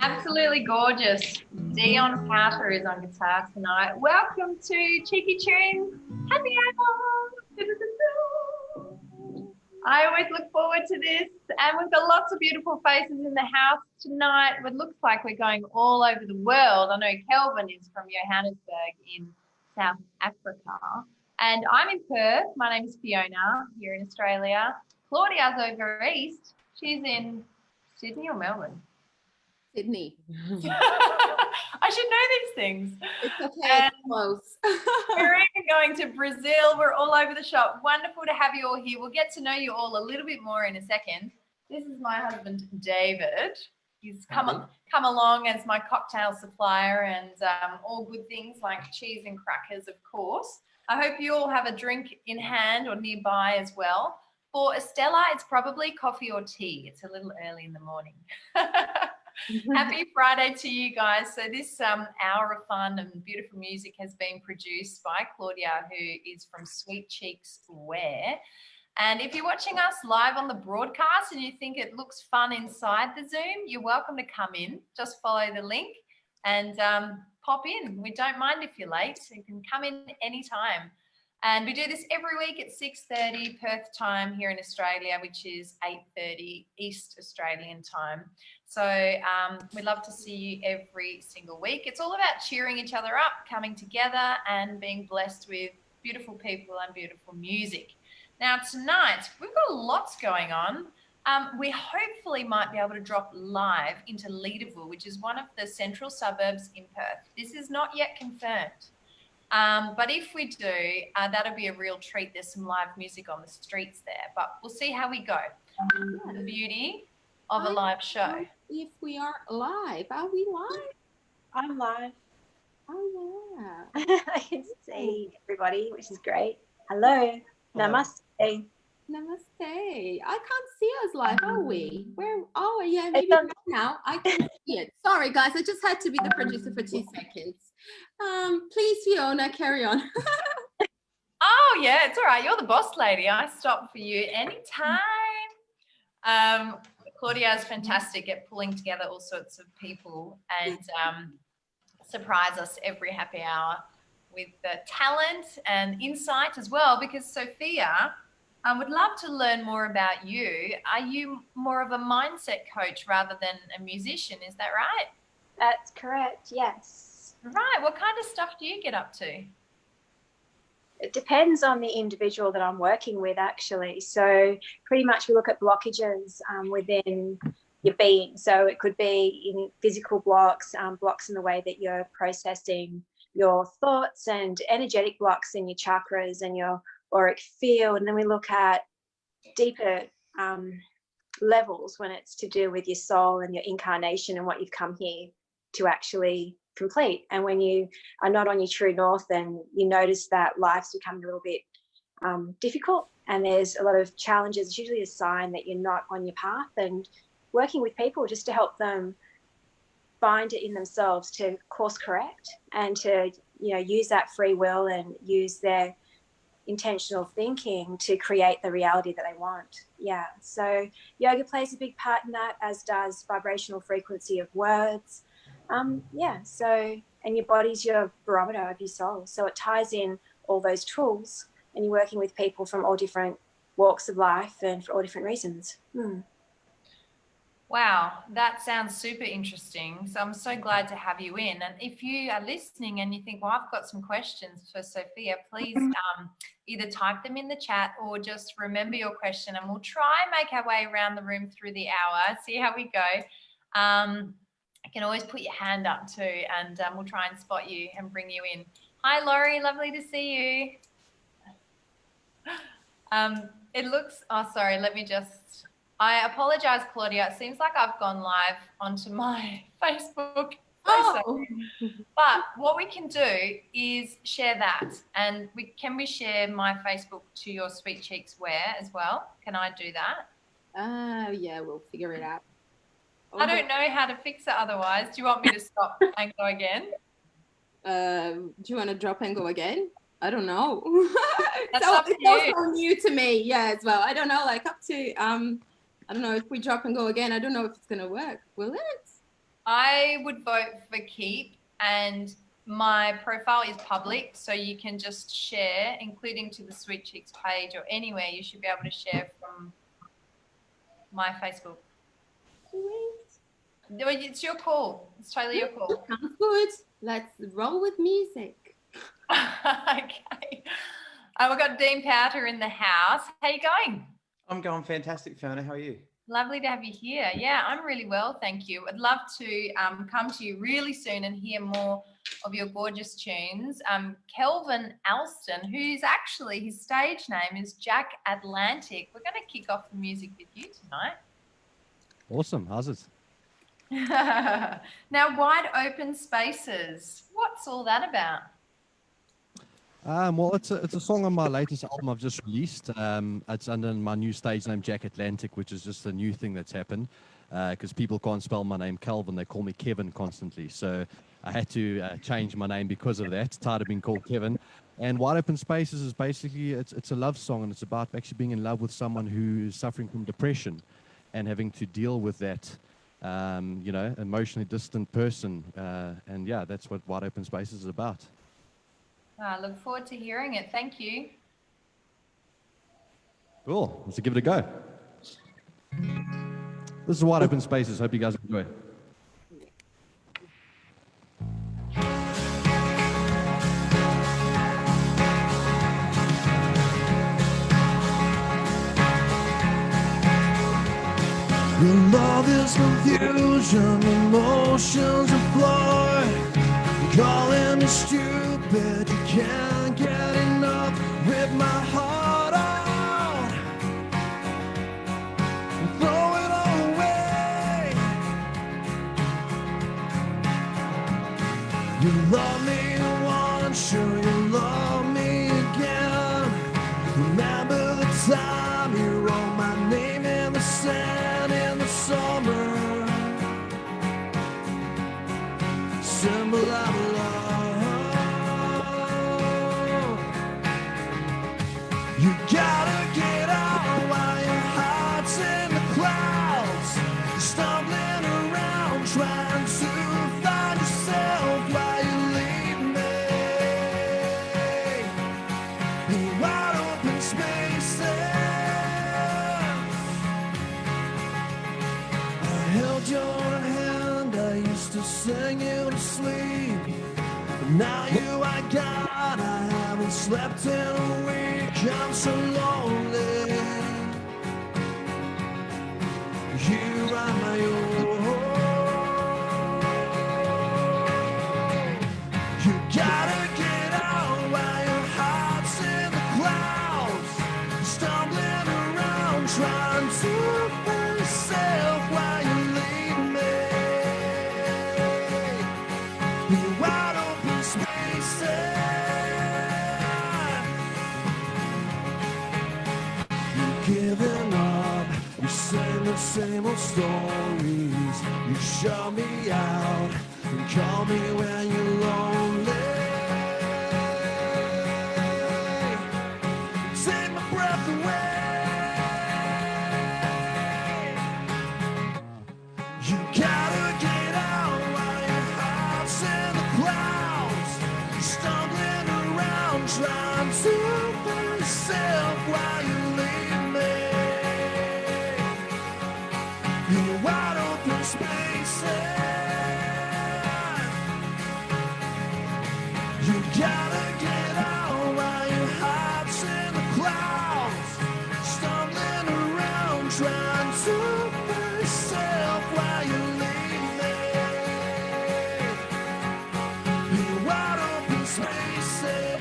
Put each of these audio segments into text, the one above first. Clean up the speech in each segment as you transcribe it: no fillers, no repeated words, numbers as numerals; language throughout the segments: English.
Absolutely gorgeous. Dion Carter is on guitar tonight. Welcome to Cheeky Tunes. Happy hour. I always look forward to this, and we've got lots of beautiful faces in the house tonight. It looks like we're going all over the world. I know Kelvin is from Johannesburg in South Africa, and I'm in Perth. My name is Fiona here in Australia. Claudia's over east. She's in Sydney or Melbourne? Sydney. I should know these things. It's okay, it's close. We're even going to Brazil. We're all over the shop. Wonderful to have you all here. We'll get to know you all a little bit more in a second. This is my husband, David. He's come along as my cocktail supplier and all good things like cheese and crackers, of course. I hope you all have a drink in hand or nearby as well. For Estella, it's probably coffee or tea. It's a little early in the morning. Happy Friday to you guys. So this hour of fun and beautiful music has been produced by Claudia, who is from Sweet Cheeks Wear. And if you're watching us live on the broadcast and you think it looks fun inside the Zoom, you're welcome to come in. Just follow the link and pop in. We don't mind if you're late. So you can come in anytime. And we do this every week at 6:30 Perth time here in Australia, which is 8:30 East Australian time. So we love to see you every single week. It's all about cheering each other up, coming together and being blessed with beautiful people and beautiful music. Now tonight, we've got lots going on. We hopefully might be able to drop live into Leederville, which is one of the central suburbs in Perth. This is not yet confirmed. But if we do, that'll be a real treat. There's some live music on the streets there, but we'll see how we go. The beauty of a live show. If we are live, are we live? I'm live. Oh, yeah. I can see everybody, which is great. Hello. Namaste. Namaste. I can't see us live, are we? Where? Oh, yeah, maybe right now I can see it. Sorry, guys. I just had to be the producer for 2 seconds. Please, Fiona, carry on. Oh, yeah, it's all right. You're the boss lady. I stop for you anytime. Claudia is fantastic at pulling together all sorts of people and surprise us every happy hour with the talent and insight as well, because Sophia, I would love to learn more about you. Are you more of a mindset coach rather than a musician? Is that right? That's correct, yes. Right. What kind of stuff do you get up to? It depends on the individual that I'm working with, actually. So pretty much we look at blockages within your being. So it could be in physical blocks, blocks in the way that you're processing your thoughts, and energetic blocks in your chakras and your auric field. And then we look at deeper levels when it's to do with your soul and your incarnation and what you've come here to actually complete. And when you are not on your true north, then you notice that life's becoming a little bit difficult and there's a lot of challenges. It's usually a sign that you're not on your path, and working with people just to help them find it in themselves to course correct and to, you know, use that free will and use their intentional thinking to create the reality that they want. Yeah, so yoga plays a big part in that, as does vibrational frequency of words. Yeah, so, and your body's your barometer of your soul, so it ties in all those tools, and you're working with people from all different walks of life and for all different reasons. Wow, that sounds super interesting. So I'm so glad to have you in. And if you are listening and you think, well, I've got some questions for Sophia, please either type them in the chat or just remember your question, and we'll try and make our way around the room through the hour, see how we go. You can always put your hand up too, and we'll try and spot you and bring you in. Hi, Laurie, lovely to see you. It looks, oh, sorry, let me just, I apologize, Claudia. It seems like I've gone live onto my Facebook. Oh. But what we can do is share that, and can we share my Facebook to your Sweet Cheeks Wear as well? Can I do that? Yeah, we'll figure it out. I don't know how to fix it otherwise. Do you want me to stop and go again? Do you want to drop and go again? I don't know. That's so up to it's you. also new to me, yeah, as well. I don't know, like up to I don't know if we drop and go again. I don't know if it's gonna work. Will it? I would vote for keep, and my profile is public, so you can just share, including to the Sweet Cheeks page or anywhere. You should be able to share from my Facebook. It's your call. It's totally your call. Sounds good. Let's roll with music. Okay. We've got Dean Powter in the house. How you going? I'm going fantastic, Fiona. How are you? Lovely to have you here. Yeah, I'm really well, thank you. I'd love to come to you really soon and hear more of your gorgeous tunes. Kelvin Alston, who's actually, his stage name is Jack Atlantic. We're going to kick off the music with you tonight. Awesome. How's it? Now, Wide Open Spaces. What's all that about? Well, it's a song on my latest album I've just released. It's under my new stage name, Jack Atlantic, which is just a new thing that's happened because people can't spell my name Kelvin. They call me Kevin constantly. So I had to change my name because of that. Tired of being called Kevin. And Wide Open Spaces is basically, it's a love song, and it's about actually being in love with someone who is suffering from depression and having to deal with that, emotionally distant person. And yeah, that's what Wide Open Spaces is about. I look forward to hearing it. Thank you. Cool. Let's give it a go. This is Wide Open Spaces. Hope you guys enjoy. Your love is confusion, emotions are flawed. Calling me stupid, you can't get enough. Rip my heart out, throw it all away. You love me once, sure you love me again. Remember the time you wrote my name in the sand in the summer. Symbol of love. You gotta get out while your heart's in the clouds. You're stumbling around trying to find yourself while you leave me in wide open spaces. I held your hand, I used to sing you to sleep, but now you I got, I haven't slept in a week. I'm so lonely. You are my own. You gotta get out while your heart's in the clouds. Stumbling around trying to find yourself while you leave me in wide open spaces. Giving up, you sing the same old stories. You show me out and call me when you're lonely. Take my breath away. You gotta get out while your heart's in the clouds. You're stumbling around trying to find yourself while you leave me in wide open spaces. You gotta get out while your heart's in the clouds. Stumbling around trying to find yourself while you leave me in wide open spaces.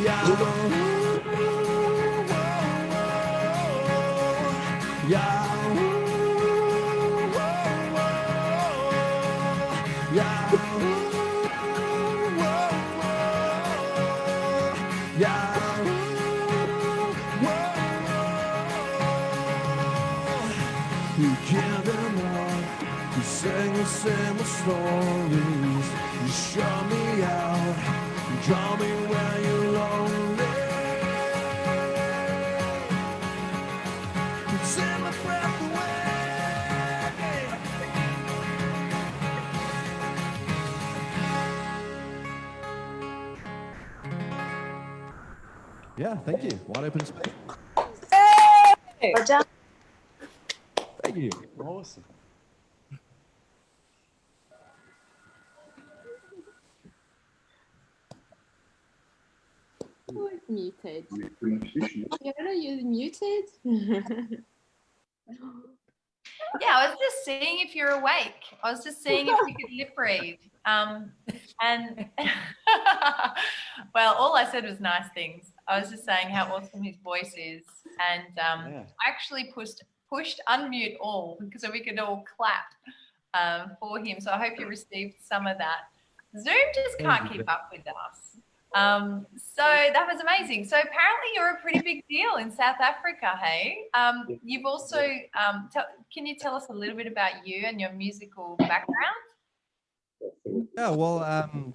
Yeah. Yeah. Yeah. Yeah. You giving up, you sing the same stories. You show me out, you call me when you're lonely. You take my breath away. Yeah, thank you. Wide open space. Hey! Well done. Thank you. Awesome. Oh, it's muted. Fiona, you're muted. Yeah, I was just seeing if you're awake. I was just seeing if you could lip read. And well, all I said was nice things. I was just saying how awesome his voice is, and Yeah. I actually pushed unmute all because so we could all clap for him. So I hope you received some of that. Zoom just can't keep up with us. So that was amazing. So apparently you're a pretty big deal in South Africa, hey? You've also, can you tell us a little bit about you and your musical background? Yeah, well,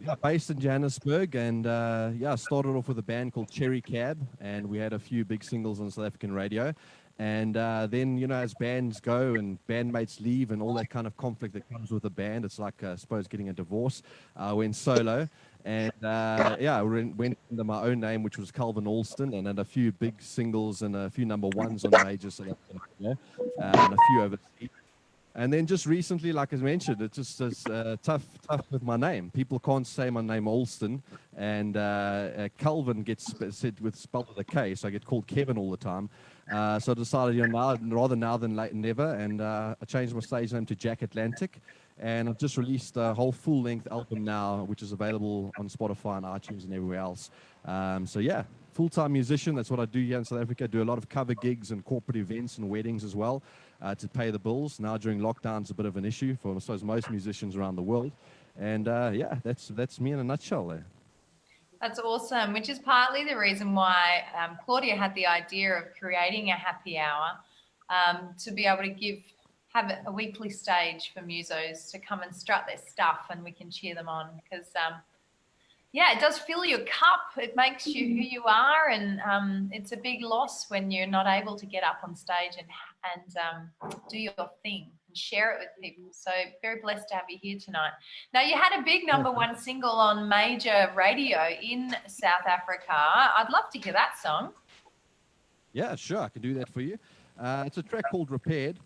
yeah, based in Johannesburg, and yeah, I started off with a band called Cherry Cab, and we had a few big singles on South African radio. And then, you know, as bands go and bandmates leave and all that kind of conflict that comes with a band, it's like, I suppose, getting a divorce. I went solo, and yeah, I went under my own name, which was Calvin Alston, and had a few big singles and a few number ones on major South African radio, and a few overseas. And then just recently, like I mentioned, it just is tough with my name. People can't say my name Alston, and Calvin gets said with spelled with a K, so I get called Kevin all the time. So I decided, you know, rather now than late, never, and I changed my stage name to Jack Atlantic, and I've just released a whole full-length album now, which is available on Spotify and iTunes and everywhere else. So yeah, full-time musician. That's what I do here in South Africa. I do a lot of cover gigs and corporate events and weddings as well. To pay the bills. Now during lockdown, it's a bit of an issue for, I suppose, most musicians around the world. And yeah, that's me in a nutshell there. That's awesome, which is partly the reason why Claudia had the idea of creating a happy hour to be able to have a weekly stage for musos to come and strut their stuff and we can cheer them on because yeah, it does fill your cup. It makes you who you are, and it's a big loss when you're not able to get up on stage and do your thing and share it with people. So very blessed to have you here tonight. Now, you had a big number one single on major radio in South Africa. I'd love to hear that song. Yeah, sure, I can do that for you. It's a track called Repaired.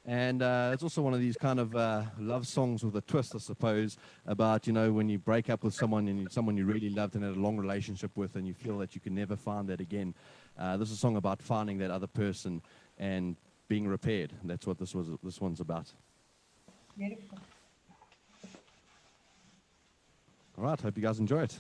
And it's also one of these kind of love songs with a twist, I suppose, about, you know, when you break up with someone and someone you really loved and had a long relationship with and you feel that you can never find that again. This is a song about finding that other person and being repaired. And that's what this one's about. Beautiful. All right, hope you guys enjoy it.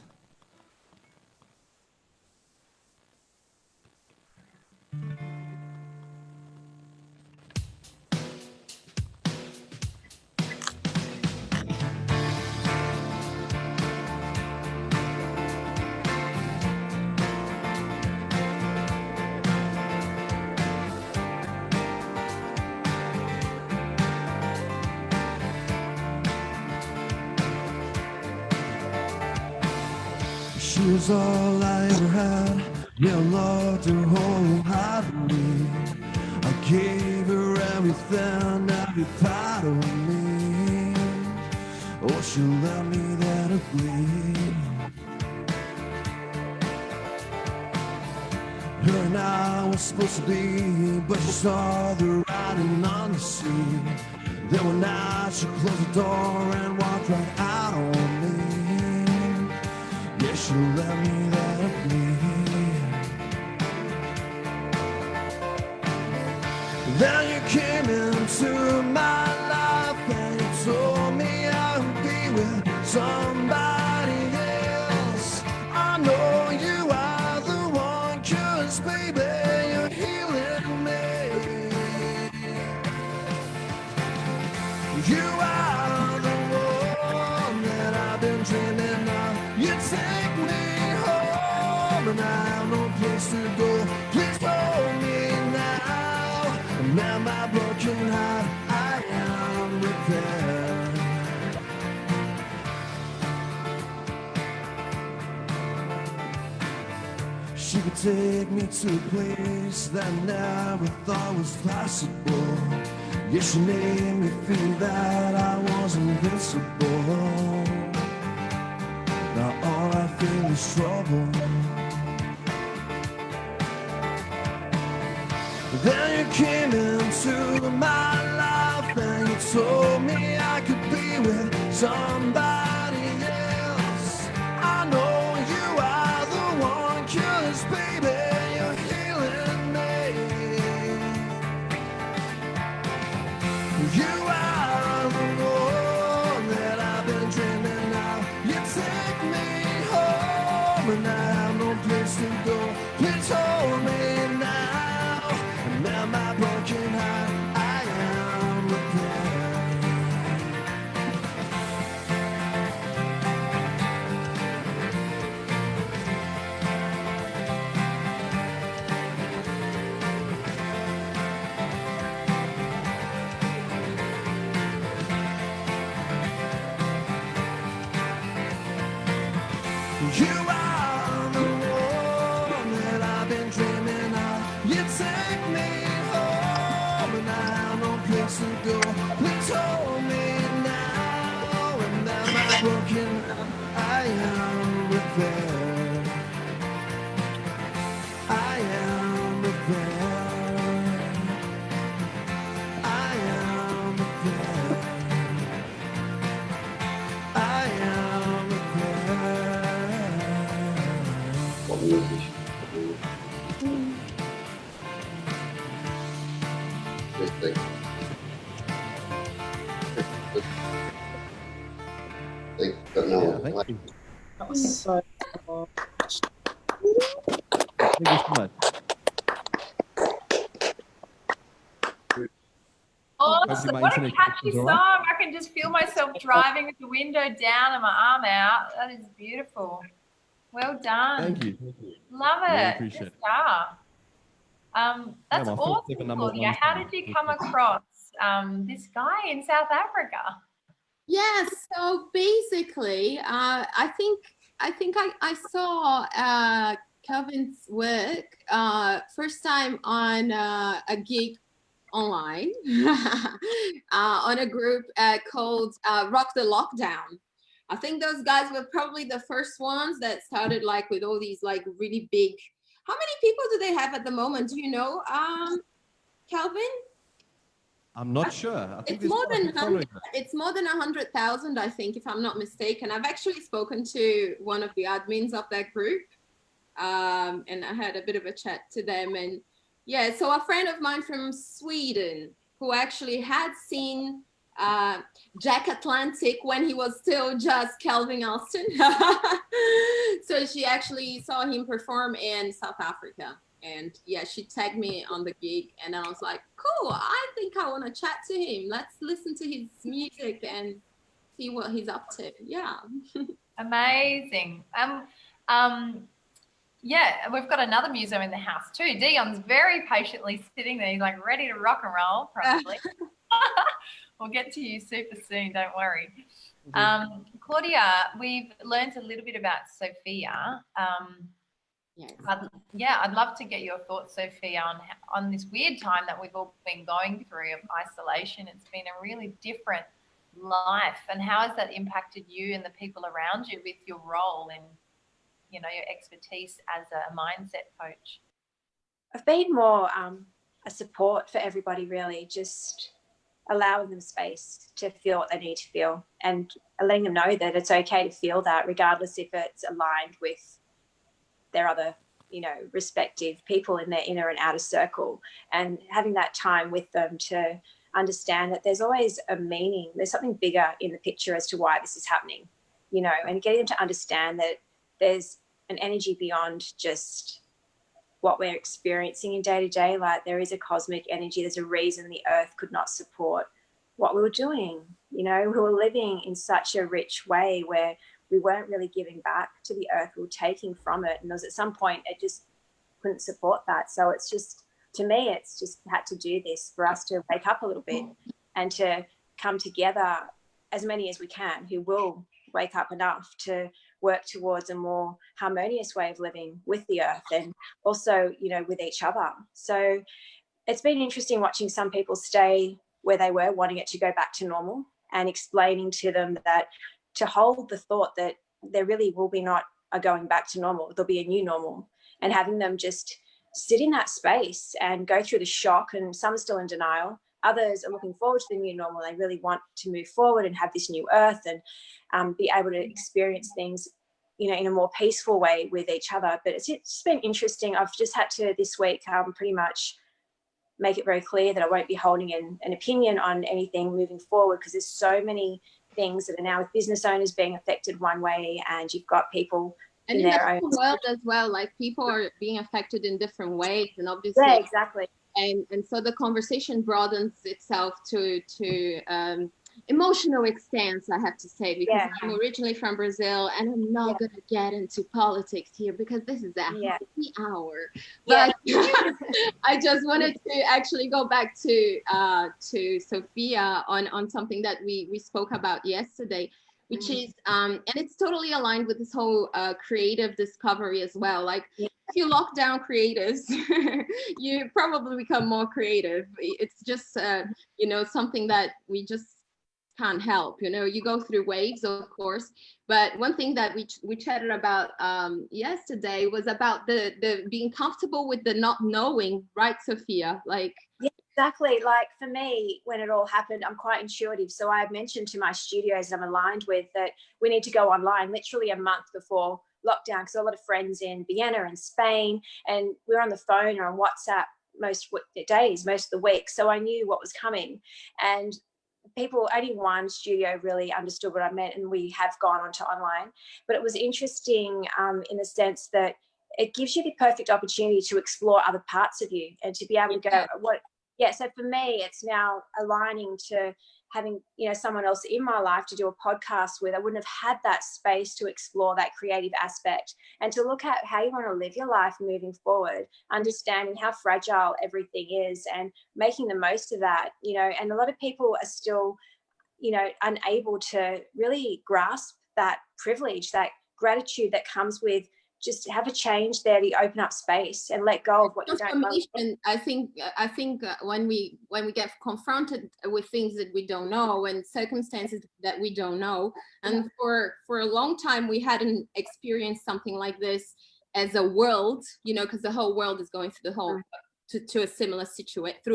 She was all I ever had. Yeah, I loved her wholeheartedly. I gave her everything, every part of me. Oh, she left me there to bleed. Her and I were supposed to be, but she saw the writing on the sea. Then one night she closed the door and walked right out on me. Yeah, she left me there to bleed. Then you came into my life and you told me I would be with somebody else. I know you are the one, 'cause baby, you're healing me. You are the one that I've been dreaming of. You take me home and I have no place to go. Please hold me now. And now my broken heart, I am repaired. She could take me to a place that I never thought was possible. Yeah, she made me feel that I was invincible. Now all I feel is trouble. Then you came into my life and you told me I could be with somebody else. I know you are the one, 'cause baby, you're healing me. You are the one that I've been dreaming of. You take me home and I have no place to go. Please hold me now. And now my broken heart, I am repaired. You are the one that I've been dreaming of. You take me home and I have no place to go. Please hold me now. And now my broken heart, I am repaired. I am repaired. I am repaired. I am repaired. Yeah, thank you. That was so cool. Thank you so much. Awesome. my What a internet catchy connection's song. all right? I can just feel myself driving with the window down and my arm out. That is beautiful. Well done. Thank you. Love it. Really appreciate Good it. star. That's my first awesome, ever number Claudia. one How song. did you come across this guy in South Africa? Yes, so basically, I think I saw Kelvin's work first time on a gig online on a group called Rock the Lockdown. I think those guys were probably the first ones that started like with all these like really big. How many people do they have at the moment? Do you know, Kelvin? I'm not sure. I think It's there's more quite a than big following 100. there. It's more than 100,000, I think, if I'm not mistaken. I've actually spoken to one of the admins of that group, and I had a bit of a chat to them. And yeah, so a friend of mine from Sweden who actually had seen Jack Atlantic when he was still just Kelvin Alston. So she actually saw him perform in South Africa. And yeah, she tagged me on the gig and I was like, cool, I think I want to chat to him. Let's listen to his music and see what he's up to. Yeah. Amazing. Yeah, we've got another muso in the house too. Dion's very patiently sitting there. He's like ready to rock and roll, probably. We'll get to you super soon, don't worry. Claudia, we've learned a little bit about Sophia. Yes. I'd love to get your thoughts, Sophia, on this weird time that we've all been going through of isolation. It's been a really different life. And how has that impacted you and the people around you with your role in, you know, your expertise as a mindset coach? I've been more a support for everybody, really, just allowing them space to feel what they need to feel and letting them know that it's okay to feel that, regardless if it's aligned with their other, you know, respective people in their inner and outer circle, and having that time with them to understand that there's always a meaning, there's something bigger in the picture as to why this is happening, you know, and getting them to understand that there's an energy beyond just what we're experiencing in day to day. Like there is a cosmic energy, there's a reason the earth could not support what we were doing. You know, we were living in such a rich way where we weren't really giving back to the earth, we were taking from it. And there was at some point it just couldn't support that. So it's just, to me, it's just had to do this for us to wake up a little bit and to come together, as many as we can, who will wake up enough to work towards a more harmonious way of living with the earth and also, you know, with each other. So it's been interesting watching some people stay where they were, wanting it to go back to normal, and explaining to them that to hold the thought that there really will be not a going back to normal, there'll be a new normal, and having them just sit in that space and go through the shock, and some are still in denial. Others are looking forward to the new normal. They really want to move forward and have this new earth and be able to experience things, you know, in a more peaceful way with each other. But it's been interesting. I've just had to this week pretty much make it very clear that I won't be holding an opinion on anything moving forward, because there's so many things that are now with business owners being affected one way, and you've got people and in their own world as well, like people are being affected in different ways, and obviously, yeah, exactly. And so the conversation broadens itself to emotional extents, I have to say, because I'm originally from Brazil, and I'm not going to get into politics here because this is a happy hour. But I just wanted to actually go back to Sophia on something that we spoke about yesterday, which is, and it's totally aligned with this whole creative discovery as well. Like, if you lock down creatives, you probably become more creative. It's just, you know, something that we just can't help. You know, you go through waves, of course. But one thing that we chatted about yesterday was about the being comfortable with the not knowing, right, Sophia? Like, yeah, exactly. Like for me, when it all happened, I'm quite intuitive. So I mentioned to my studios I'm aligned with that we need to go online literally a month before lockdown, because a lot of friends in Vienna and Spain, and we're on the phone or on WhatsApp most days, most of the week. So I knew what was coming, and people, only one studio really understood what I meant, and we have gone on to online. But it was interesting in the sense that it gives you the perfect opportunity to explore other parts of you and to be able to go, so for me, it's now aligning to having, you know, someone else in my life to do a podcast with. I wouldn't have had that space to explore that creative aspect and to look at how you want to live your life moving forward, understanding how fragile everything is and making the most of that, you know. And a lot of people are still, you know, unable to really grasp that privilege, that gratitude that comes with just have a change there to open up space and let go of what you don't love. I think when we get confronted with things that we don't know and circumstances that we don't know, and for a long time we hadn't experienced something like this as a world, you know, because the whole world is going through through a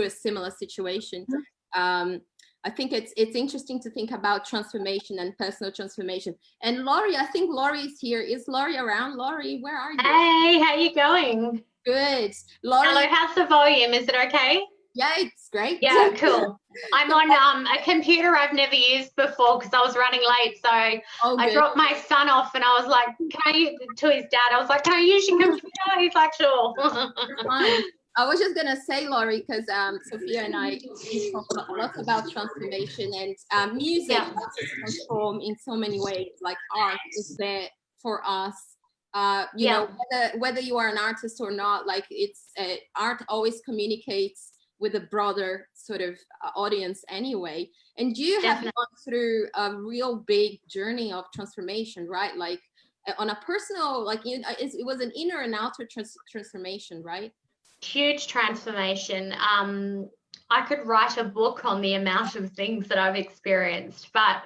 similar situation. I think it's interesting to think about transformation and personal transformation. And Laurie, I think Laurie is here. Is Laurie around? Laurie, where are you? Hey, how you going? Good. Laurie. Hello, how's the volume? Is it okay? Yeah, it's great. Yeah, cool. I'm on a computer I've never used before because I was running late. So I dropped my son off and I was like, to his dad, I was like, can I use your computer? He's like, sure. Fine. I was just gonna say, Laurie, because Sophia and I talk a lot about transformation, and music transform in so many ways. Like art is there for us. You know, whether you are an artist or not, like it's art always communicates with a broader sort of audience anyway. And you have gone through a real big journey of transformation, right? Like on a personal, like it was an inner and outer transformation, right? Huge transformation. I could write a book on the amount of things that I've experienced, but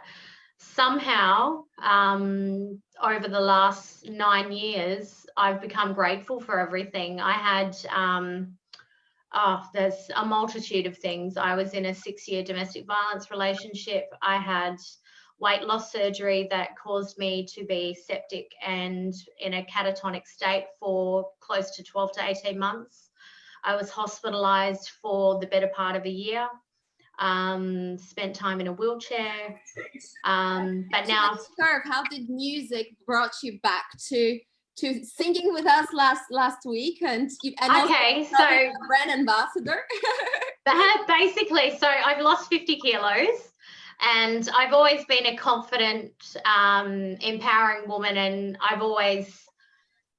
somehow over the last 9 years, I've become grateful for everything. I had, there's a multitude of things. I was in a 6-year domestic violence relationship. I had weight loss surgery that caused me to be septic and in a catatonic state for close to 12 to 18 months. I was hospitalized for the better part of a year, spent time in a wheelchair. But now, how did music brought you back to singing with us last week? And okay, so brand ambassador. Basically, so I've lost 50 kilos. And I've always been a confident, empowering woman, and I've always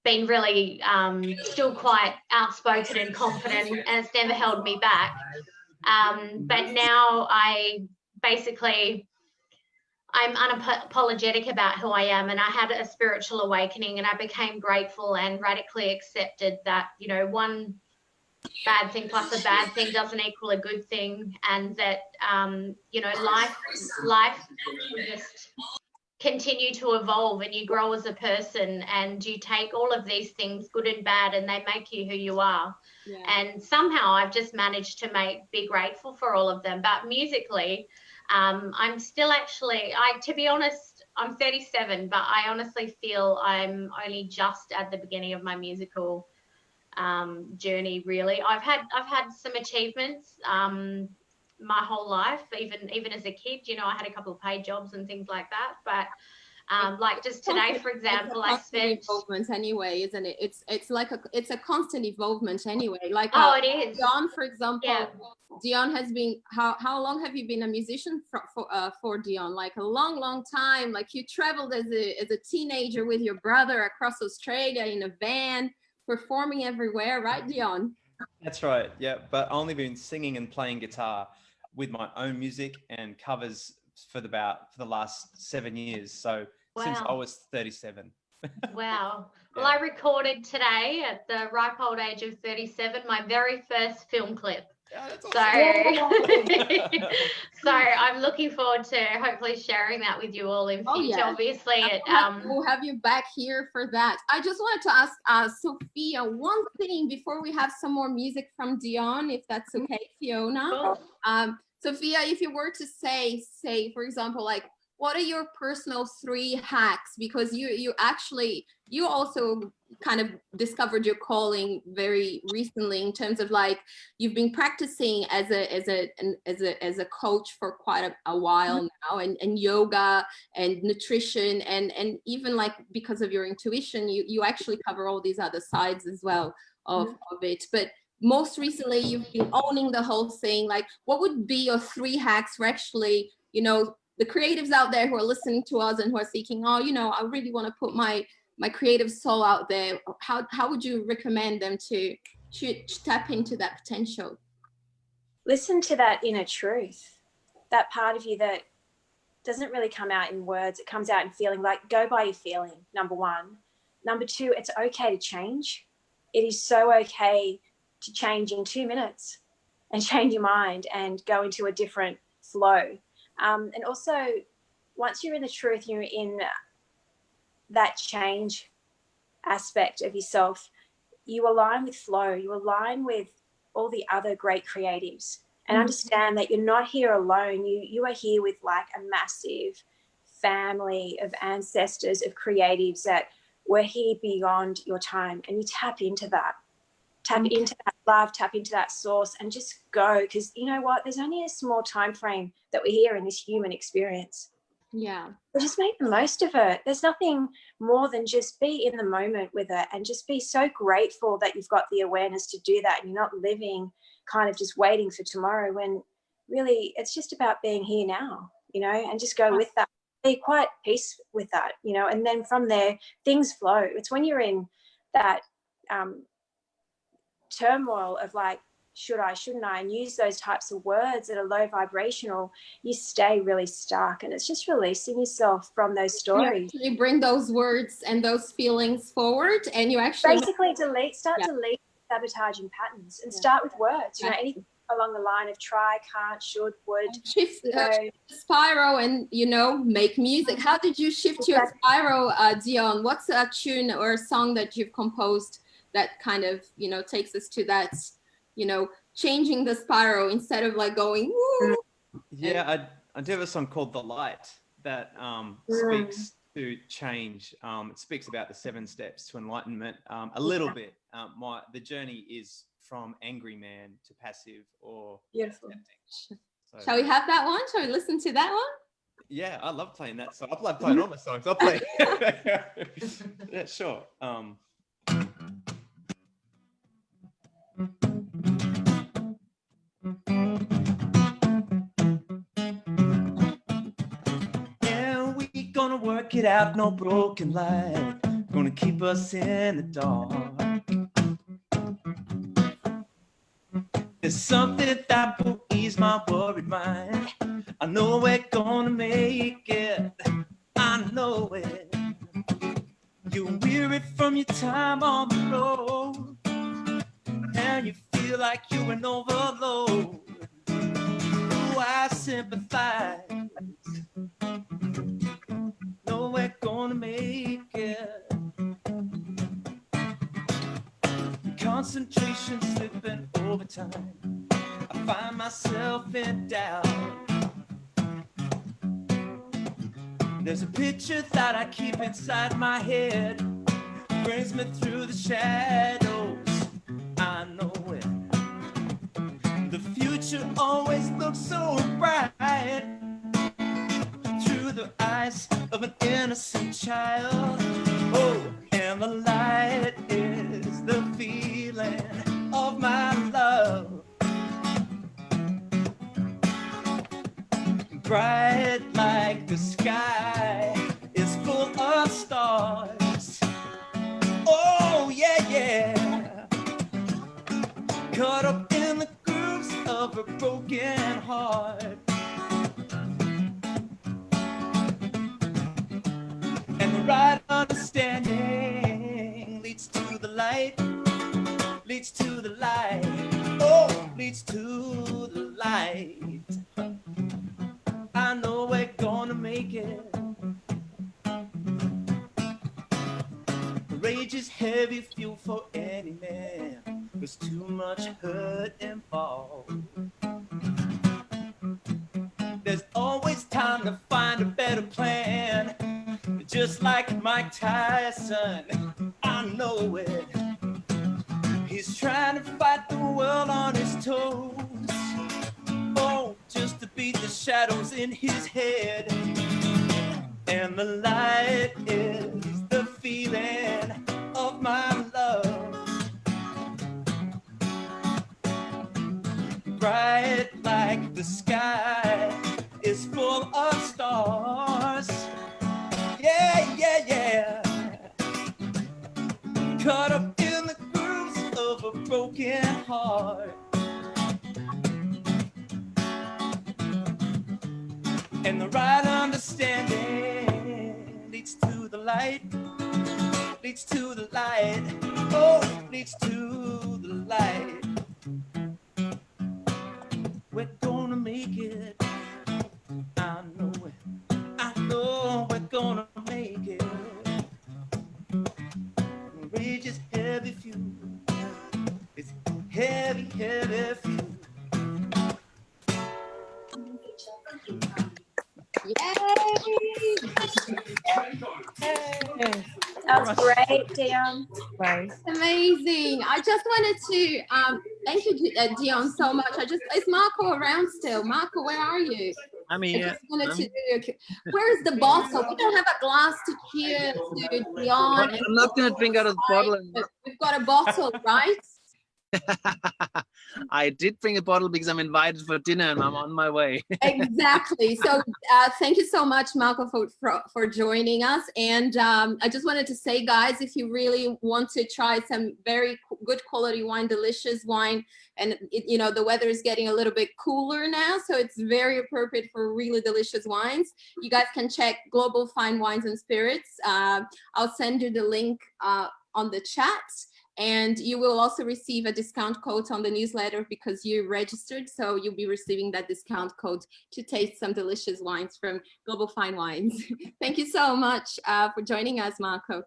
been really still quite outspoken and confident, and it's never held me back. But now I'm unapologetic about who I am, and I had a spiritual awakening, and I became grateful and radically accepted that, you know, one bad thing plus a bad thing doesn't equal a good thing, and that you know, life just continue to evolve and you grow as a person and you take all of these things, good and bad, and they make you who you are. Yeah. And somehow I've just managed to be grateful for all of them. But musically, I'm still actually, to be honest, I'm 37, but I honestly feel I'm only just at the beginning of my musical journey, really. I've had some achievements my whole life, even as a kid. You know, I had a couple of paid jobs and things like that, but like just today, for example, I spent evolvement anyway, isn't it? It's like it's a constant evolvement anyway. Like it is. Dion, for example. Yeah. Dion has been, how long have you been a musician for Dion? Like a long time. Like you traveled as a teenager with your brother across Australia in a van, performing everywhere, right, Dion? That's right. Yeah, but only been singing and playing guitar with my own music and covers for the last 7 years. So since I was 37. Wow. Yeah. Well, I recorded today at the ripe old age of 37 my very first film clip. Yeah, that's So, awesome. so I'm looking forward to hopefully sharing that with you all in future. Yeah. Obviously, we'll have you back here for that. I just wanted to ask Sophia one thing before we have some more music from Dion, if that's okay, Fiona. Cool. Sophia, if you were to say, for example, like, what are your personal 3 hacks? Because you also kind of discovered your calling very recently in terms of like you've been practicing as a coach for quite a while now, and yoga and nutrition and even like because of your intuition, you actually cover all these other sides as well of it. But most recently you've been owning the whole thing. Like, what would be your 3 hacks for actually, you know, the creatives out there who are listening to us and who are thinking, oh, you know, I really want to put my creative soul out there. How would you recommend them to tap into that potential? Listen to that inner truth, that part of you that doesn't really come out in words. It comes out in feeling. Like, go by your feeling, number 1. Number 2, it's okay to change. It is so okay to change in 2 minutes and change your mind and go into a different flow. And also, once you're in the truth, you're in that change aspect of yourself, you align with flow, you align with all the other great creatives, and understand that you're not here alone. You are here with like a massive family of ancestors, of creatives that were here beyond your time, and you tap into that. Tap into that love, tap into that source, and just go, because you know what? There's only a small time frame that we're here in this human experience. Yeah. So just make the most of it. There's nothing more than just be in the moment with it and just be so grateful that you've got the awareness to do that, and you're not living kind of just waiting for tomorrow, when really it's just about being here now, you know, and just go with that. Be quite at peace with that, you know, and then from there things flow. It's when you're in that turmoil of like, should I, shouldn't I, and use those types of words that are low vibrational, you stay really stuck, and it's just releasing yourself from those stories. You bring those words and those feelings forward, and you actually basically delete sabotaging patterns and start with words, you know, anything along the line of try, can't, should, would. Shift the spiral and, you know, make music. How did you shift your spiral, Dion? What's a tune or a song that you've composed that kind of, you know, takes us to that, you know, changing the spiral instead of like going, woo? Yeah, I do have a song called The Light that speaks to change. It speaks about the 7 steps to enlightenment a little bit. The journey is from angry man to passive or beautiful. So, shall we have that one? Shall we listen to that one? Yeah, I love playing that song. I love playing all my songs. I'll play. Yeah, sure. Yeah, we gonna work it out, no broken light, gonna keep us in the dark. There's something that will ease my worried mind. I know we're gonna make it, I know it. You're weary from your time on the road, and you feel like you're an overload. Ooh, I sympathize. No, gonna make it. Concentration slipping over time. I find myself in doubt. There's a picture that I keep inside my head, brings me through the shadows. I know it. The future always looks so bright through the eyes of an innocent child. Oh, and the light is the feeling of my love. Bright like the sky is full of stars. Oh, yeah, yeah. Caught up in the grooves of a broken heart. And the right understanding leads to the light, leads to the light, oh, leads to the light. I know we're gonna make it. Rage is heavy fuel for any man. There's too much hurt involved. There's always time to find a better plan. Just like Mike Tyson, I know it. He's trying to fight the world on his toes. Oh, just to beat the shadows in his head. And the light is the feeling of my love. Bright like the sky is full of stars. Yeah, yeah, yeah. Caught up in the grooves of a broken heart. And the right understanding leads to the light, leads to the light, oh, leads to the light. We're gonna make it. I know it. I know we're gonna make it. Rage is heavy fuel. It's heavy, heavy fuel. That was great, Dion. Amazing. I just wanted to thank you, Dion, so much. Is Marco around still? Marco, where are you? I'm I here. just wanted to where's the bottle? We don't have a glass to cheer to Dion. I'm not going to drink out of the bottle. We've got a bottle, right? I did bring a bottle because I'm invited for dinner and I'm on my way. Exactly. So thank you so much, Malcolm, for joining us. And I just wanted to say, guys, if you really want to try some very good quality wine, delicious wine, and you know, the weather is getting a little bit cooler now, so it's very appropriate for really delicious wines. You guys can check Global Fine Wines and Spirits. I'll send you the link on the chat. And you will also receive a discount code on the newsletter because you registered. So you'll be receiving that discount code to taste some delicious wines from Global Fine Wines. Thank you so much for joining us, Marco.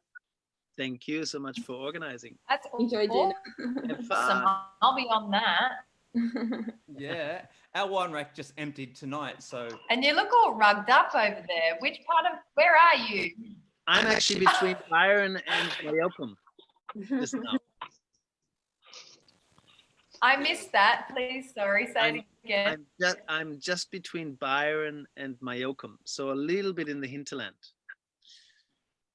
Thank you so much for organizing. That's Enjoy dinner. awesome. I'll be on that. Yeah, our wine rack just emptied tonight, so. And you look all rugged up over there. Which part of, where are you? I'm actually between Byron and Mallorca. Just now. I missed that. Please, sorry, say it again. I'm just between Byron and Mallorca, so a little bit in the hinterland.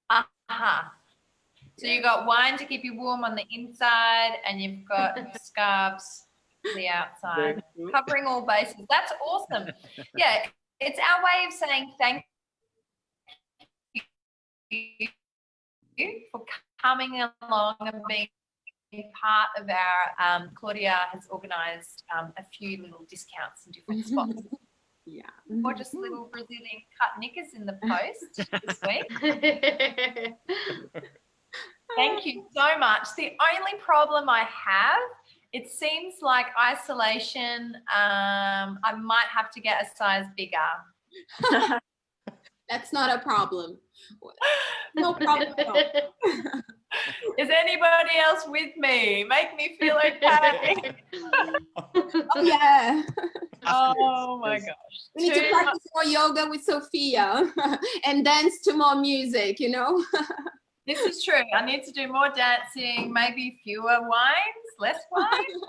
So you got wine to keep you warm on the inside, and you've got scarves on the outside, covering all bases. That's awesome. Yeah, it's our way of saying thank you for coming along and being part of our, Claudia has organised a few little discounts in different spots. Yeah. Or just little Brazilian cut knickers in the post this week. Thank you so much. The only problem I have, it seems like isolation, I might have to get a size bigger. That's not a problem. No problem at all. Is anybody else with me? Make me feel okay. Oh, yeah. Oh my gosh. We need to practice more yoga with Sophia and dance to more music, you know? This is true. I need to do more dancing, maybe fewer wines, less wine.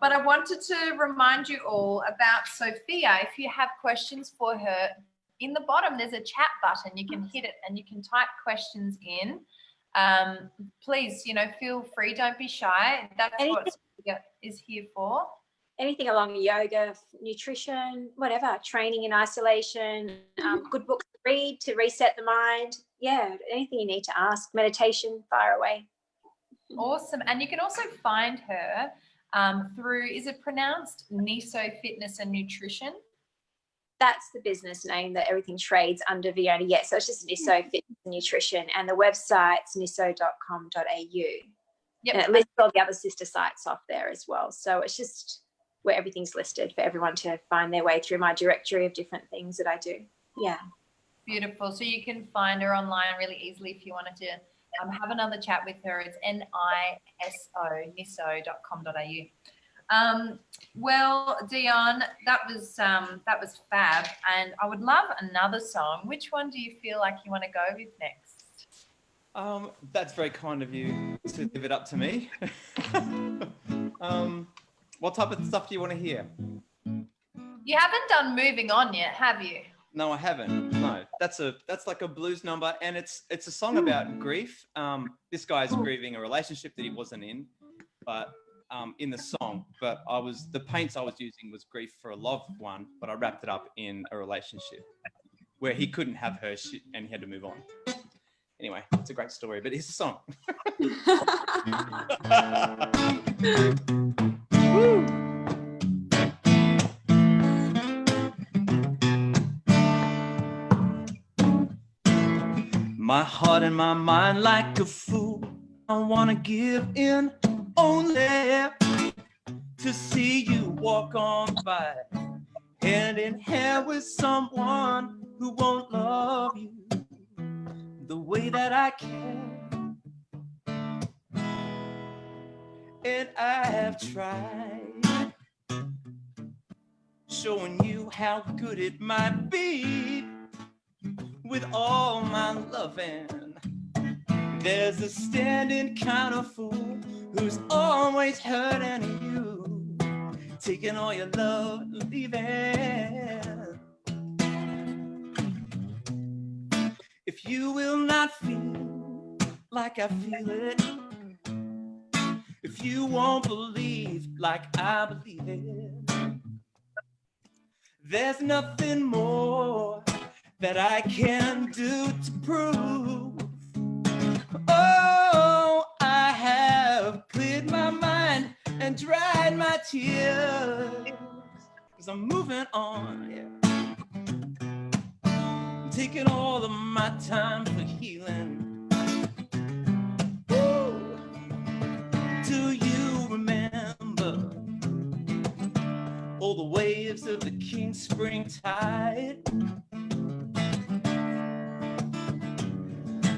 But I wanted to remind you all about Sophia. If you have questions for her, in the bottom there's a chat button. You can hit it and you can type questions in. Please, you know, feel free. Don't be shy. That's what Sophia is here for. Anything along yoga, nutrition, whatever, training in isolation, good books to read to reset the mind. Yeah, anything you need to ask, meditation, fire away. Awesome. And you can also find her through, is it pronounced Niso Fitness and Nutrition? That's the business name that everything trades under, Viona. Yeah, so it's just Niso Fitness and Nutrition, and the website's niso.com.au. Yep. And it lists all the other sister sites off there as well. So it's just where everything's listed for everyone to find their way through my directory of different things that I do. Yeah. Beautiful. So you can find her online really easily if you wanted to have another chat with her. It's niso.com.au. Well, Dion, that was fab, and I would love another song. Which one do you feel like you want to go with next? That's very kind of you to leave it up to me. What type of stuff do you want to hear? You haven't done Moving On yet, have you? No, I haven't. No, that's like a blues number, and it's a song about grief. This guy's grieving a relationship that he wasn't in, but in the song. But the paints I was using was grief for a loved one, but I wrapped it up in a relationship where he couldn't have her and he had to move on. Anyway, it's a great story, but here's the song. My heart and my mind like a fool, I wanna give in only to see you walk on by, hand in hand with someone who won't love you the way that I can. And I have tried showing you how good it might be with all my loving. There's a standing kind of fool who's always hurting you, taking all your love and leaving. If you will not feel like I feel it, if you won't believe like I believe it, there's nothing more that I can do to prove. Oh, I have cleared my mind and dried my tears, 'cause I'm moving on, yeah. I'm taking all of my time for healing. Woo. Do you remember all the waves of the King Spring tide,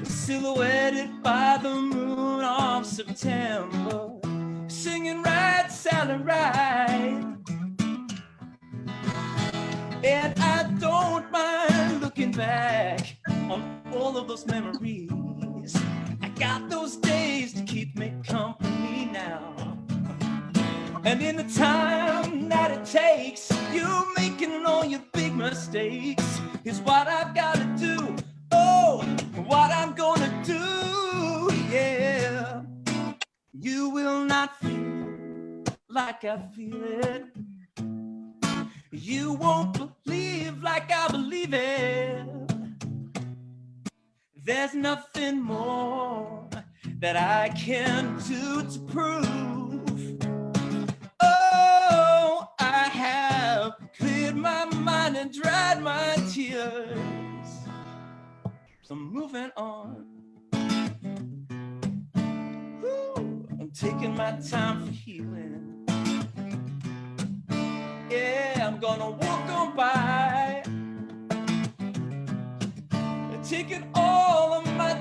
silhouetted by the moon of September, singing right, Sally, right? And I don't mind looking back on all of those memories. I got those days to keep me company now. And in the time that it takes, you making all your big mistakes is what I've got to do. Oh, what I'm gonna do, yeah. You will not feel like I feel it. You won't believe like I believe it. There's nothing more that I can do to prove. Oh, I have cleared my mind and dried my tears. So I'm moving on. Woo, I'm taking my time for healing. Yeah, I'm gonna walk on by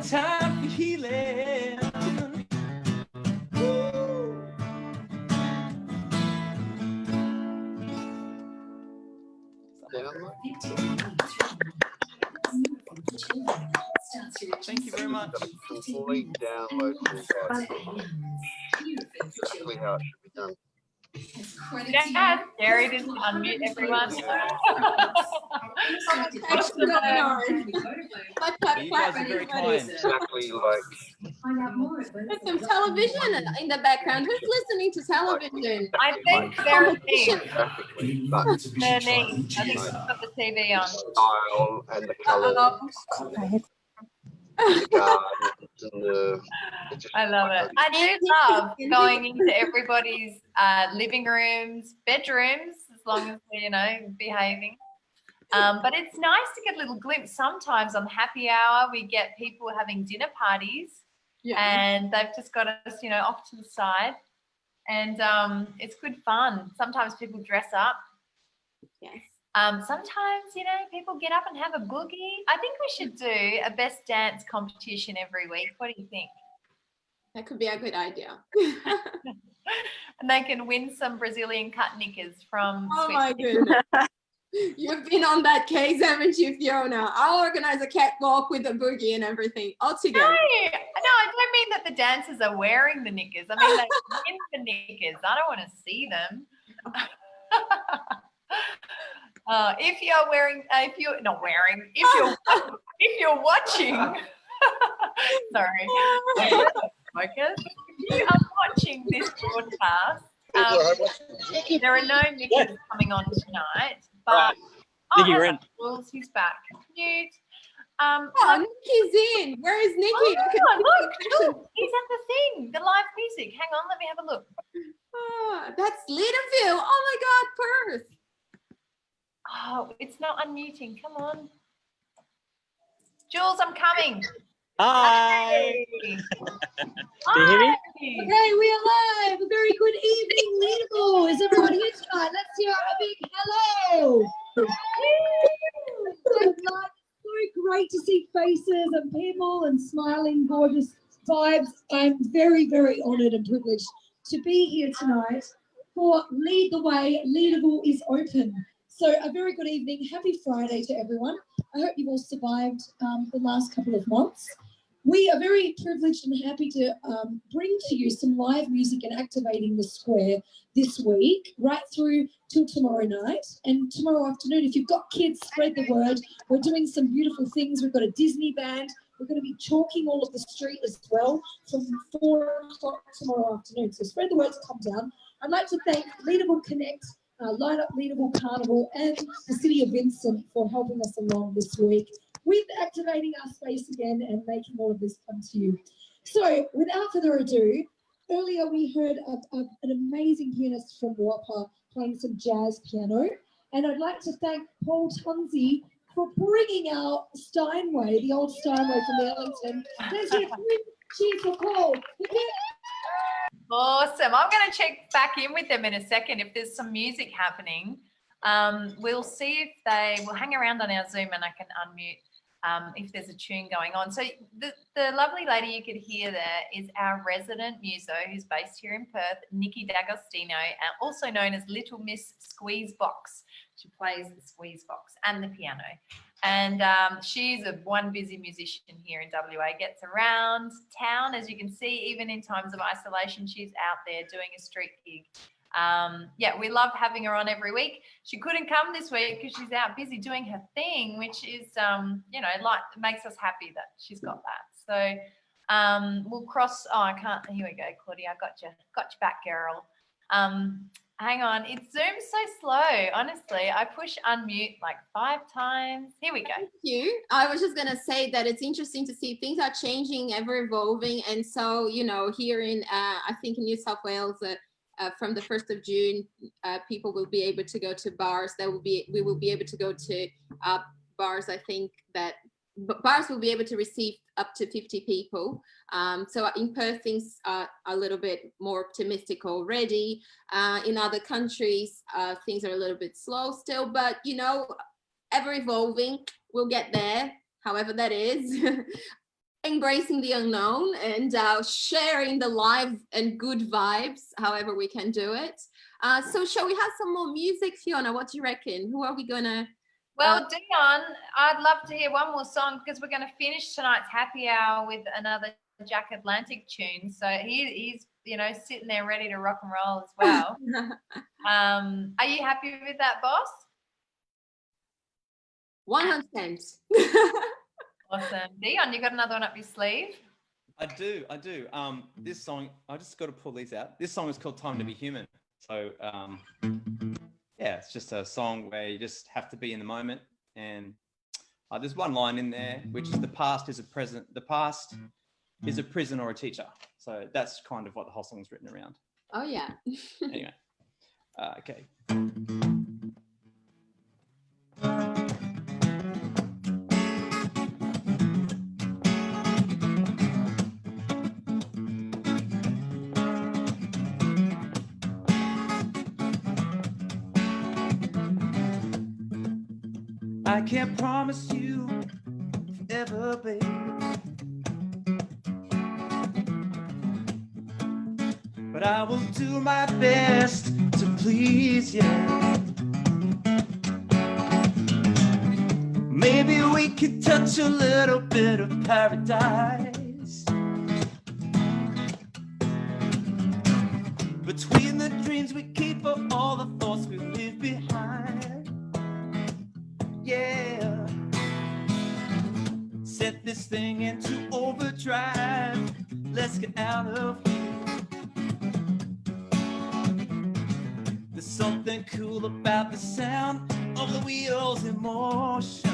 time for healing. Woo. Thank you very much. Complete download tooltip. Exactly how it should be done. Yeah, Gary didn't unmute everyone. Action going on. Clap, clap, You clap, guys are and very it's ready. kind. Exactly like There's some television in the background. Who's listening to television? I think Veronique. graphically, but Veronique. I think she's got the TV on. style and the colours, Uh-oh. the gardens and the. It just, I love it. I do love going into everybody's living rooms, bedrooms, as long as they're, you know, behaving. But it's nice to get a little glimpse. Sometimes on happy hour, we get people having dinner parties, and they've just got us, you know, off to the side, and it's good fun. Sometimes people dress up. Yes. Sometimes, you know, people get up and have a boogie. I think we should do a best dance competition every week. What do you think? That could be a good idea. And they can win some Brazilian cut knickers from Oh Swiss. my goodness. You've been on that case, haven't you, Fiona? I'll organize a catwalk with a boogie and everything all together. No, I don't mean that the dancers are wearing the knickers. I mean they win the knickers. I don't want to see them. If you're wearing, if you're not wearing, if you're watching, sorry, focus. If you are watching this broadcast, there are no knickers coming on tonight, but Nikki, you're in. Jules, he's back. Mute. Oh, Nikki's in. Where is Nikki? Look, he's at the thing, the live music. Hang on, let me have a look. Oh, that's Leaderville. Oh my God, Perth. Oh, it's not unmuting. Come on. Jules, I'm coming. Hi. Hey. Can you hear me? Okay, we are live. A very good evening, Leaderville. Is everyone here tonight? Let's hear a big hello. So great to see faces and people and smiling, gorgeous vibes. I'm very, very honoured and privileged to be here tonight for Lead the Way. Leaderville is open. So a very good evening. Happy Friday to everyone. I hope you've all survived the last couple of months. We are very privileged and happy to bring to you some live music and activating the square this week, right through till tomorrow night. And tomorrow afternoon, if you've got kids, spread the word. We're doing some beautiful things. We've got a Disney band. We're going to be chalking all of the street as well from 4 o'clock tomorrow afternoon. So spread the word to come down. I'd like to thank Leaderville Connect, Line Up Leaderville Carnival, and the City of Vincent for helping us along this week with activating our space again and making all of this come to you. So without further ado, earlier we heard an amazing pianist from Wappa playing some jazz piano. And I'd like to thank Paul Tunzi for bringing out Steinway, the old Steinway from the Ellington. Let's hear cheers for Paul. Awesome. I'm going to check back in with them in a second if there's some music happening. We'll see if will hang around on our Zoom and I can unmute if there's a tune going on. So the lovely lady you could hear there is our resident muso who's based here in Perth, Nikki D'Agostino, and also known as Little Miss Squeezebox. She plays the squeeze box and the piano. And she's one busy musician here in WA, gets around town. As you can see, even in times of isolation, she's out there doing a street gig. Yeah, we love having her on every week. She couldn't come this week because she's out busy doing her thing, which is, you know, like makes us happy that she's got that. So we'll cross. Oh, I can't. Here we go, Claudia. I got you back, girl. Hang on. It zooms so slow. Honestly, I push unmute like 5 times. Here we go. Thank you. I was just going to say that it's interesting to see things are changing, ever evolving. And so, you know, here in, I think in New South Wales, from the 1st of June, people will be able to go to bars. We will be able to go to bars. I think that bars will be able to receive up to 50 people. So in Perth, things are a little bit more optimistic already. In other countries, things are a little bit slow still, but, you know, ever evolving. We'll get there, however that is. embracing the unknown and sharing the live and good vibes, however we can do it. So shall we have some more music, Fiona? What do you reckon? Who are we gonna? Well, Dion, I'd love to hear one more song because we're going to finish tonight's happy hour with another Jack Atlantic tune. So he's sitting there ready to rock and roll as well. Are you happy with that, boss? 100%. Awesome. Dion, you got another one up your sleeve? I do. This song, I just got to pull these out. This song is called Time to Be Human. So, yeah, it's just a song where you just have to be in the moment. And there's one line in there, which is the past is a present. The past is a prison or a teacher. So that's kind of what the whole song is written around. Oh, yeah. Anyway, okay. I can't promise you forever, babe. But I will do my best to please you. Maybe we could touch a little bit of paradise between the dreams we keep of all the thoughts we leave behind. Yeah, set this thing into overdrive. Let's get out of here. There's something cool about the sound of the wheels in motion.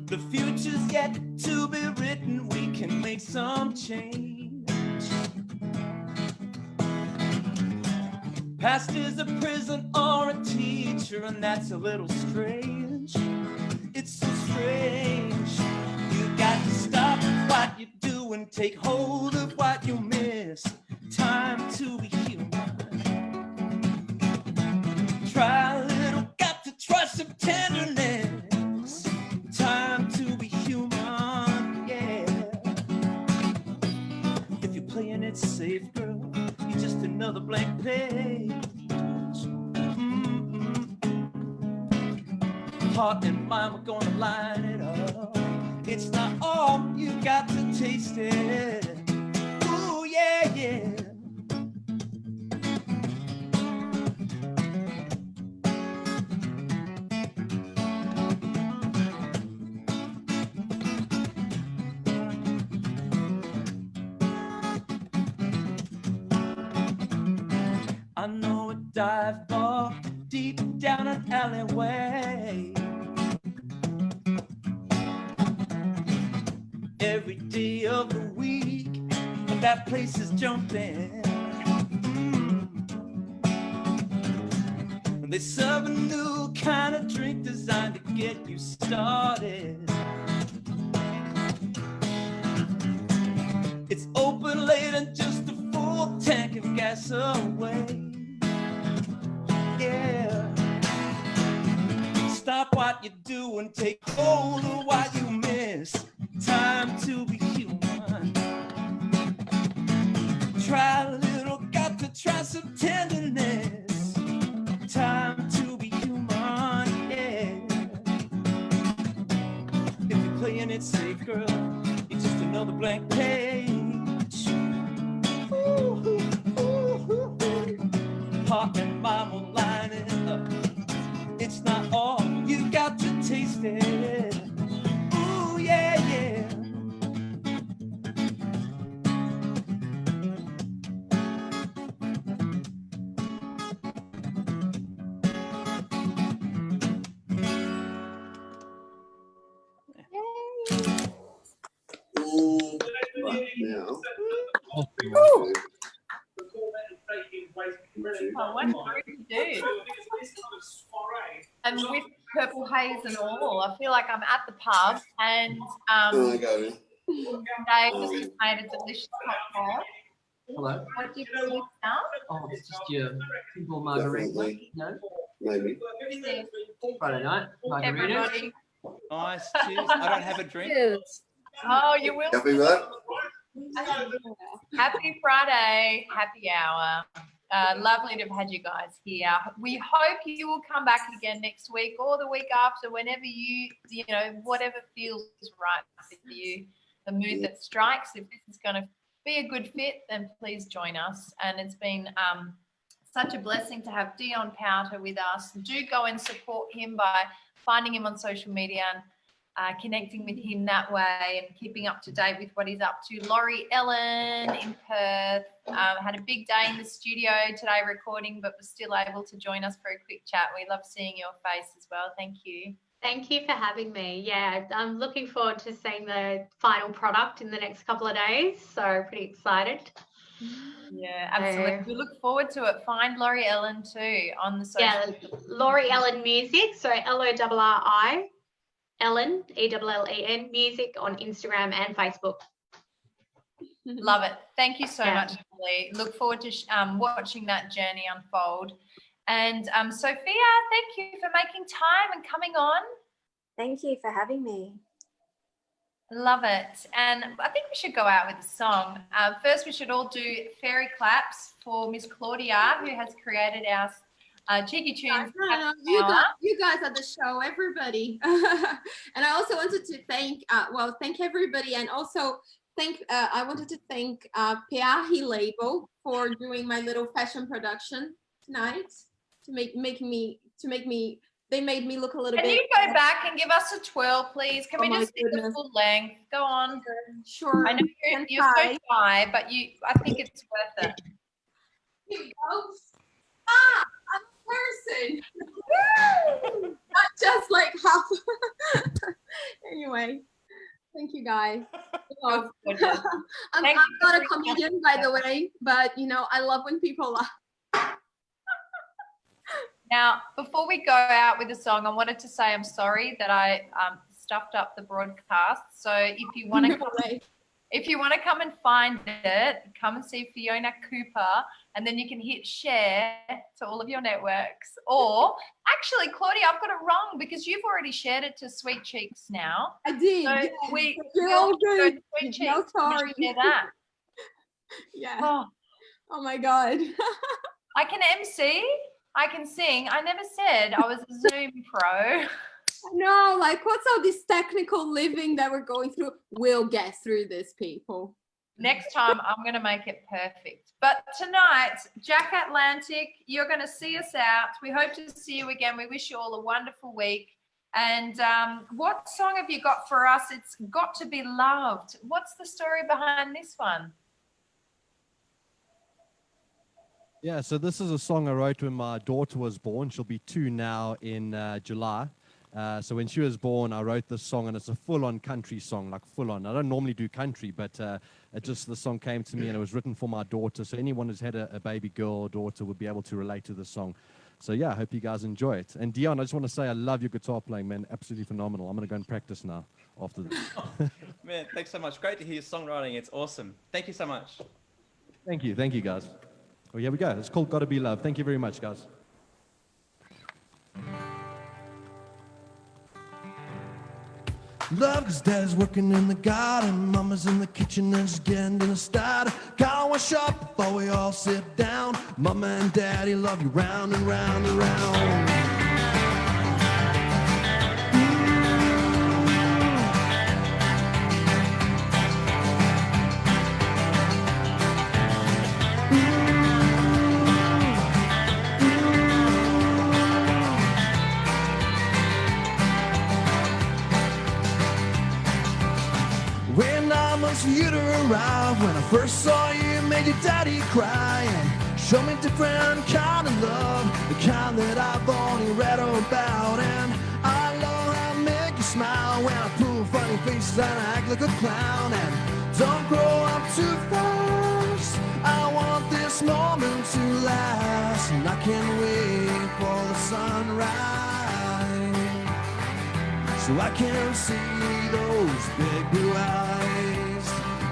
The future's yet to be written. We can make some change. Past is a prison or a teacher, and that's a little strange. It's so strange. You got to stop what you do and take hold of what you miss. Time to be human. Try a little, got to try some tenderness. Time to be human, yeah. If you're playing it safe, girl, you're just another blank page. Heart and mind, we're gonna line it up. It's not all, you got to taste it. Ooh, yeah, yeah. I know a dive bar deep down an alleyway. Every day of the week, but that place is jumping. They serve a new kind of drink designed to get you started. It's open late and just a full tank of gas away. Yeah. Stop what you do and take hold of what you miss. Time to be human. Try a little, got to try some tenderness. Time to be human, yeah. If you're playing it safe, girl, you're just another blank page. Ooh, ooh, ooh, ooh. Heart and mind will line it up. It's not all, you got to taste it. Ooh, yeah, yeah. Now. Oh, what a great dude. And with purple haze and all, I feel like I'm at the pub and I got it. Dave has just made a delicious cocktail. Hello. What do you do now? Oh, it's just your simple margarita. Definitely. No? Maybe. Friday night, margarita. Everybody, Nice. Cheers. I don't have a drink. Oh, you will. Happy with that? Happy Friday, happy hour. Lovely to have had you guys here. We hope you will come back again next week or the week after, whenever you know, whatever feels right for you, the mood that strikes. If this is going to be a good fit, then please join us. And it's been such a blessing to have Dion Powter with us. Do go and support him by finding him on social media and connecting with him that way and keeping up to date with what he's up to. Laurie Ellen in Perth had a big day in the studio today recording, but was still able to join us for a quick chat. We love seeing your face as well. Thank you. Thank you for having me. Yeah, I'm looking forward to seeing the final product in the next couple of days. So pretty excited. Yeah, absolutely. We look forward to it. Find Laurie Ellen too on the social. Yeah, Laurie Ellen Music. So LORRI Ellen, ELLEN Music on Instagram and Facebook. Love it. Thank you so much, Emily. Look forward to watching that journey unfold. And Sophia, thank you for making time and coming on. Thank you for having me. Love it. And I think we should go out with a song. First, we should all do fairy claps for Miss Claudia, who has created our Cheeky Tunes. No, you guys are the show, everybody. And I also wanted to thank everybody, and also I wanted to thank Peahi Label for doing my little fashion production tonight to make me they made me look a little bit. Can you go back and give us a twirl, please? Can we just see the full length? Go on. Sure. I know you're so shy, but I think it's worth it. Here we go. I'm a person. Not just like half. Anyway, thank you guys. I'm not a comedian, by the way, but you know, I love when people laugh. Now, before we go out with the song, I wanted to say I'm sorry that I stuffed up the broadcast. So if you want to come and find it, come and see Fiona Cooper, and then you can hit share to all of your networks. Or actually, Claudia, I've got it wrong because you've already shared it to Sweet Cheeks now. I did. So yes. we all good. Sweet Cheeks. No, sorry. Share that. Yeah. Oh my God. I can MC. I can sing. I never said I was a Zoom pro. No, like what's all this technical living that we're going through? We'll get through this, people. Next time, I'm going to make it perfect. But tonight, Jack Atlantic, you're going to see us out. We hope to see you again. We wish you all a wonderful week. And what song have you got for us? It's Got to Be Loved. What's the story behind this one? Yeah, so this is a song I wrote when my daughter was born. She'll be 2 now in July. So when she was born, I wrote this song, and it's a full-on country song, like full-on. I don't normally do country, but the song came to me, and it was written for my daughter. So anyone who's had a baby girl or daughter would be able to relate to the song. So yeah, I hope you guys enjoy it. And Dion, I just want to say I love your guitar playing, man. Absolutely phenomenal. I'm going to go and practice now after this. Man, thanks so much. Great to hear your songwriting. It's awesome. Thank you so much. Thank you, guys. Well, here we go. It's called Gotta Be Loved. Thank you very much, guys. Love, cause daddy's working in the garden, mama's in the kitchen and she's getting dinner started. Car wash up before we all sit down. Mama and daddy love you round and round and round. For you to arrive. When I first saw you, made your daddy cry and show me different kind of love, the kind that I've only read about. And I love how I make you smile when I pull funny faces and I act like a clown. And don't grow up too fast, I want this moment to last, and I can't wait for the sunrise so I can see those big blue eyes.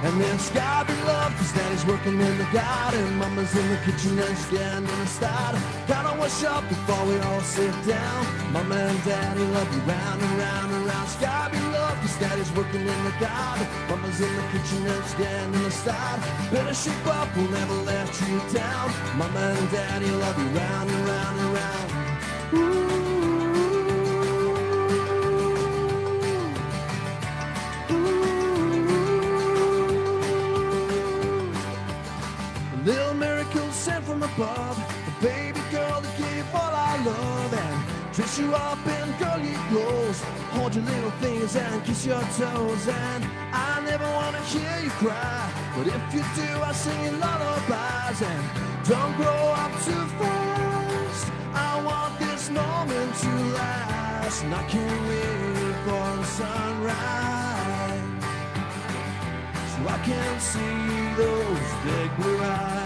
And there's gotta be love, cause daddy's working in the garden. Mama's in the kitchen and scanning the start. Gotta wash up before we all sit down. Mama and daddy love you round and round and round. It's gotta be love, cause daddy's working in the garden. Mama's in the kitchen and scanning the start. Better shape up, we'll never let you down. Mama and daddy love you round and round and round. Little miracle sent from above, a baby girl that gave all our love and dress you up in girly clothes, hold your little fingers and kiss your toes. And I never want to hear you cry, but if you do, I sing you lullabies. And don't grow up too fast, I want this moment to last, and I can't wait for the sunrise, so I can see those big blue eyes.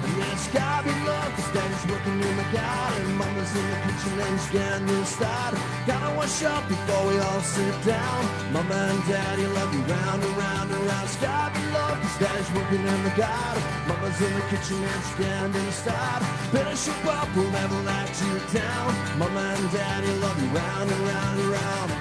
And there's gotta be love, cause daddy's working in the garden. Mama's in the kitchen and scanning the start. Gotta wash up before we all sit down. Mama and daddy love you round and round and round. It's gotta be love, cause daddy's working in the garden. Mama's in the kitchen and scanning the start. Better shape up, we'll never let you down. Mama and daddy love you round and round and round.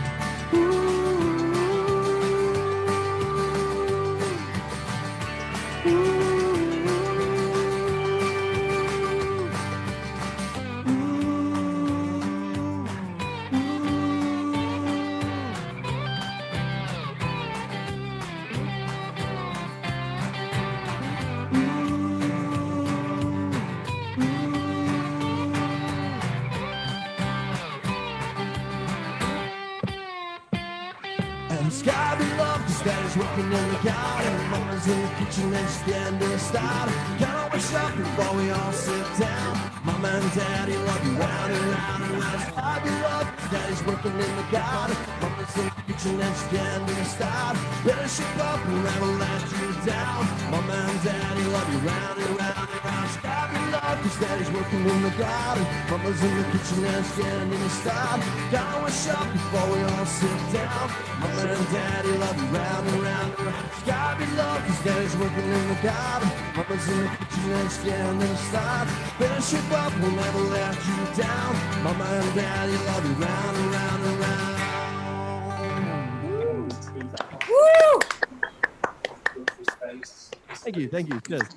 It's gotta be love, cause daddy's working in the garden. Mama's in the kitchen and she's getting to start. Gotta wash up before we all sit down. Mama and daddy love you round and round and round. It's gotta be love, cause daddy's working in the garden. Mama's in the kitchen and she's getting to start. Better shape up, we'll never let you down. Mama and daddy love you round and round and round. It's gotta be love, cause daddy's working in the garden. Mama's in the kitchen and she's getting to start. Gotta wash up before we all sit down. Mama and daddy love you round and round and round. It's gotta be love, cause daddy's working in the garden. Mama's in the kitchen and scaring them start. Better shape up, we'll never let you down. Mama and daddy love you round and round and round. Woo! Thank you. Cheers.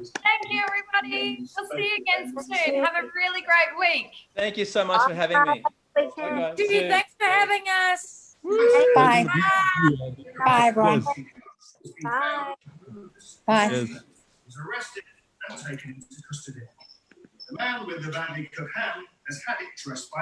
Thank you, everybody. We'll see you again soon. Have a really great week. Thank you so much for having me. Bye, guys. Judy, Cheers. thanks for having us. Bye. Bye, everyone. Bye. Bye. Cheers. Was arrested and taken into custody. The man with the bandit cook ham has had it dressed by